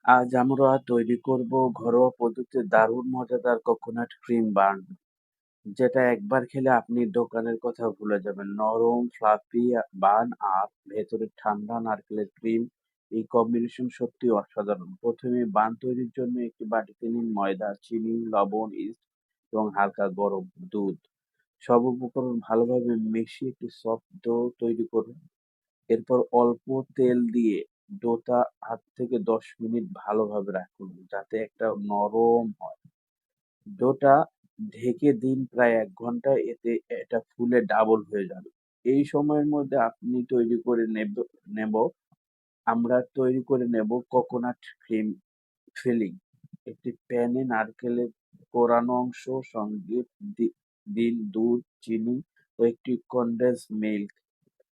আজ আমরা তৈরি করব ঘরোয়া পদ্ধতিতে দারুণ মজাদার কোকোনাট ক্রিম বান, যেটা একবার খেলে আপনি দোকানের কথা ভুলে যাবেন। নরম ফ্লাফি বান আর ভেতরে ঠান্ডা নারকেলের ক্রিম, এই কম্বিনেশন সত্যি অসাধারণ। প্রথমে বান তৈরির জন্য একটি বাটিতে নিন ময়দা, চিনি, লবণ, ইস্ট এবং হালকা গরম দুধ। সব উপকরণ ভালোভাবে মিশিয়ে একটি সফট ডো তৈরি করুন। এরপর অল্প তেল দিয়ে ডোটা ৮ থেকে ১০ মিনিট ভালোভাবে রাখুন যাতে একটা নরম হয়। ডোটা ঢেকে দিন প্রায় ১ ঘন্টা, এতে এটা ফুলে ডাবল হয়ে যাবে। এই সময়ের মধ্যে আপনি তৈরি করে নেব আমরা তৈরি করে নেব কোকোনাট ক্রিম ফিলিং। একটি প্যানে নারকেলের কোরানো অংশ সঙ্গে দিন দুধ, চিনি ও একটি কনডেন্স মিল্ক।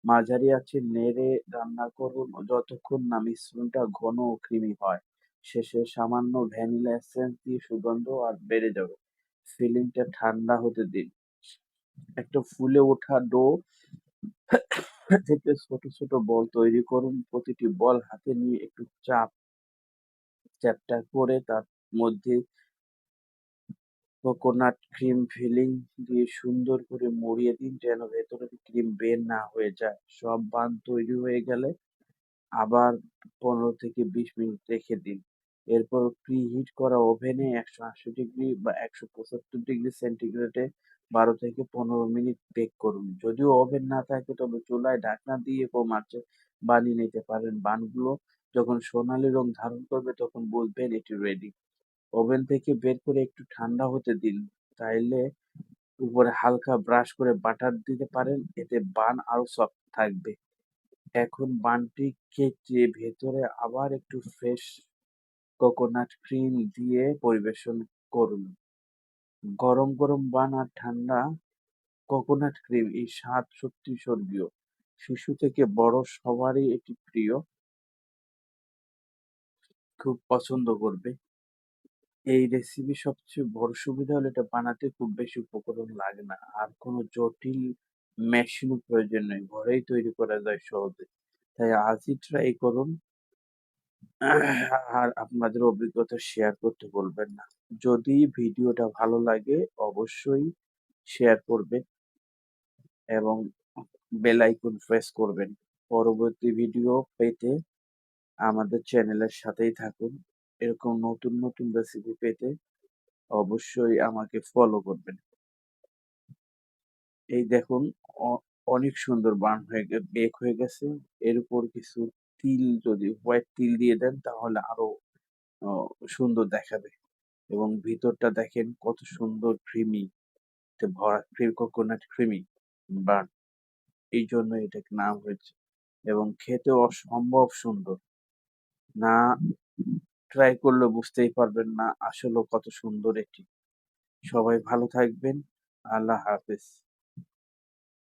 মাঝারি আঁচে নেড়ে রান্না করুন যতক্ষণ না মিশ্রণটা ঘন ও ক্রিমি হয়। শেষে সামান্য ভ্যানিলা এসেন্স দিয়ে সুগন্ধ আর বেড়ে যাবে। ফিলিংটা ঠান্ডা হতে দিন। একটা ফুলে ওঠা ডো থেকে ছোট ছোট বল তৈরি করুন। প্রতিটি বল হাতে নিয়ে একটু চ্যাপ্টা করে তার মধ্যে কোকোনাট ক্রিম ফিলিং দিয়ে সুন্দর করে মুড়িয়ে দিন যেন ভেতরে ক্রিম বের না হয়ে যায়। সব বান তৈরি হয়ে গেলে আবার ১৫ থেকে ২০ মিনিট রেখে দিন। এরপর প্রিহিট করা ওভেনে ১৮০ ডিগ্রি বা ১৭৫ ডিগ্রি সেন্টিগ্রেডে ১২ থেকে ১৫ মিনিট বেক করুন। যদিও ওভেন না থাকে তবে চুলায় ঢাকনা দিয়ে কম আঁচে বানিয়ে নিতে পারেন। বানগুলো যখন সোনালী রং ধারণ করবে তখন বুঝবেন এটি রেডি। ওভেন থেকে বের করে একটু ঠান্ডা হতে দিন। চাইলে উপরে হালকা ব্রাশ করে বাটার দিতে পারেন, এতে বান আরো সফট থাকবে। এখন বানটি কেটে ভেতরে আবার একটু ফ্রেশ কোকোনাট ক্রিম দিয়ে পরিবেশন করুন। গরম গরম বান আর ঠান্ডা কোকোনাট ক্রিম, এই স্বাদ সত্যি স্বর্গীয়। শিশু থেকে বড় সবারই এটি প্রিয়, খুব পছন্দ করবে। এই রেসিপি সবচেয়ে বড় সুবিধা হলো এটা বানাতে খুব বেশি উপকরণ লাগে না আর কোনো জটিল মেশিনও প্রয়োজন নেই, ঘরেই তৈরি করা যায় সহজে। তাই আজই ট্রাই করুন আর আপনাদের অভিজ্ঞতা শেয়ার করতে ভুলবেন না। যদি ভিডিওটা ভালো লাগে অবশ্যই শেয়ার করবেন এবং বেল আইকন প্রেস করবেন। পরবর্তী ভিডিও পেতে আমাদের চ্যানেলের সাথেই থাকুন। এরকম নতুন নতুন রেসিপি পেতে অবশ্যই আমাকে ফলো করবেন। এই দেখুন, অ অনেক সুন্দর বার্ন হয়ে বেক হয়ে গেছে। এর উপর কিছু তিল, যদি হোয়াইট তিল দিয়ে দেন তাহলে আরো অ সুন্দর দেখাবে। এবং ভিতরটা দেখেন কত সুন্দর ক্রিমি তে ভরা, কোকোনাট ক্রিমি বান। এইজন্য এটার নাম হয়েছে এবং খেতেও অসম্ভব সুন্দর। না ট্রাই করলে বুঝতেই পারবেন না আসলেও কত সুন্দর এটি। সবাই ভালো থাকবেন। আল্লাহ হাফেজ।